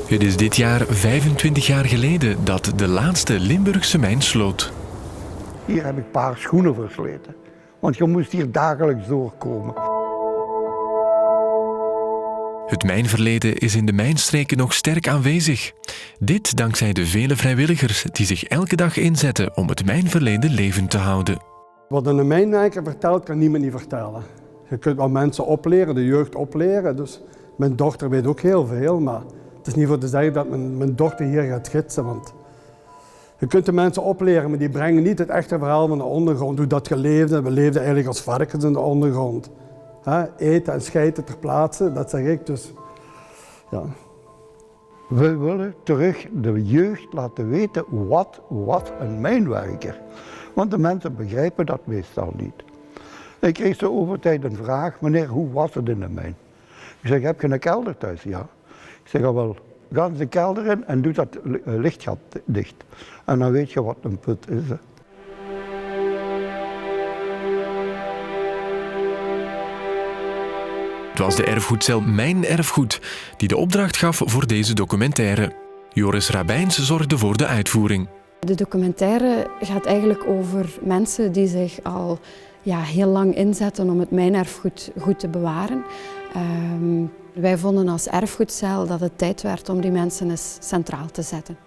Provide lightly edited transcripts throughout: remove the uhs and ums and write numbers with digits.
Het is dit jaar 25 jaar geleden dat de laatste Limburgse mijn sloot. Hier heb ik een paar schoenen versleten, want je moest hier dagelijks doorkomen. Het mijnverleden is in de mijnstreken nog sterk aanwezig. Dit dankzij de vele vrijwilligers die zich elke dag inzetten om het mijnverleden levend te houden. Wat een mijnwerker vertelt, kan niemand niet vertellen. Je kunt wel mensen opleren, de jeugd opleren. Dus mijn dochter weet ook heel veel, maar het is niet voor te zeggen dat mijn dochter hier gaat gidsen. Want je kunt de mensen opleren, maar die brengen niet het echte verhaal van de ondergrond, hoe dat geleefd is. We leefden eigenlijk als varkens in de ondergrond. Eten en schijten ter plaatse, dat zeg ik dus. Ja. We willen terug de jeugd laten weten wat was een mijnwerker. Want de mensen begrijpen dat meestal niet. Ik kreeg zo over tijd een vraag: meneer, hoe was het in de mijn? Ik zeg, heb je een kelder thuis? Ja. Ik zeg, wel, ga eens de kelder in en doe dat lichtgat dicht. En dan weet je wat een put is. Hè. Het was de erfgoedcel Mijn Erfgoed die de opdracht gaf voor deze documentaire. Joris Rabijns zorgde voor de uitvoering. De documentaire gaat eigenlijk over mensen die zich al heel lang inzetten om het mijnerfgoed goed te bewaren. Wij vonden als erfgoedcel dat het tijd werd om die mensen eens centraal te zetten.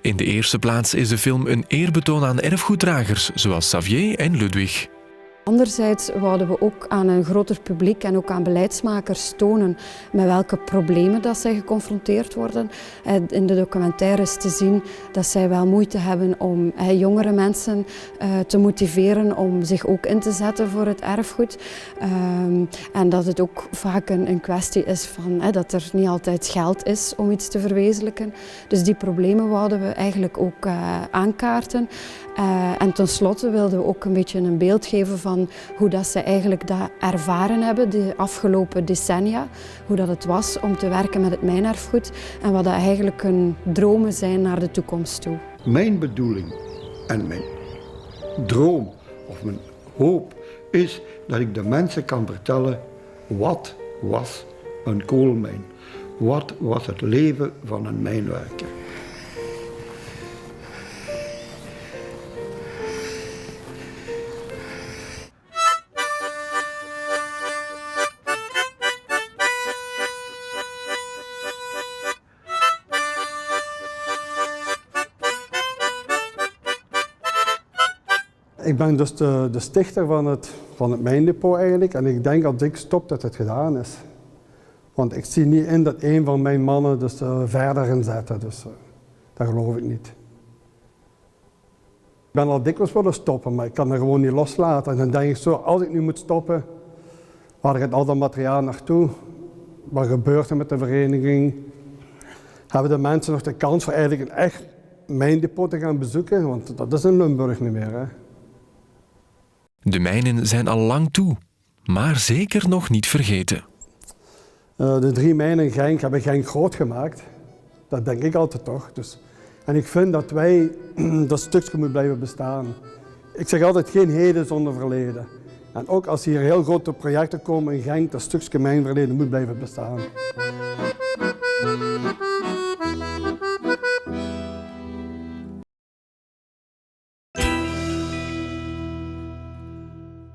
In de eerste plaats is de film een eerbetoon aan erfgoeddragers zoals Xavier en Ludwig. Anderzijds wouden we ook aan een groter publiek en ook aan beleidsmakers tonen met welke problemen dat zij geconfronteerd worden. In de documentaire is te zien dat zij wel moeite hebben om jongere mensen te motiveren om zich ook in te zetten voor het erfgoed. En dat het ook vaak een kwestie is van dat er niet altijd geld is om iets te verwezenlijken. Dus die problemen wouden we eigenlijk ook aankaarten. En tenslotte wilden we ook een beetje een beeld geven van hoe dat ze eigenlijk dat ervaren hebben de afgelopen decennia. Hoe dat het was om te werken met het mijnerfgoed en wat dat eigenlijk hun dromen zijn naar de toekomst toe. Mijn bedoeling en mijn droom of mijn hoop is dat ik de mensen kan vertellen wat was een koolmijn. Wat was het leven van een mijnwerker. Ik ben dus de stichter van het mijndepot eigenlijk en ik denk als ik stop dat het gedaan is. Want ik zie niet in dat een van mijn mannen dus verder in zetten, dus dat geloof ik niet. Ik ben al dikwijls willen stoppen, maar ik kan er gewoon niet loslaten. En dan denk ik zo, als ik nu moet stoppen, waar gaat al dat materiaal naartoe? Wat gebeurt er met de vereniging? Hebben de mensen nog de kans voor eigenlijk een echt mijndepot te gaan bezoeken? Want dat is in Limburg niet meer. Hè? De mijnen zijn al lang toe, maar zeker nog niet vergeten. De 3 mijnen in Genk hebben Genk groot gemaakt. Dat denk ik altijd toch. Dus. En ik vind dat wij dat stukje moeten blijven bestaan. Ik zeg altijd geen heden zonder verleden. En ook als hier heel grote projecten komen in Genk, dat stukje mijnverleden moet blijven bestaan.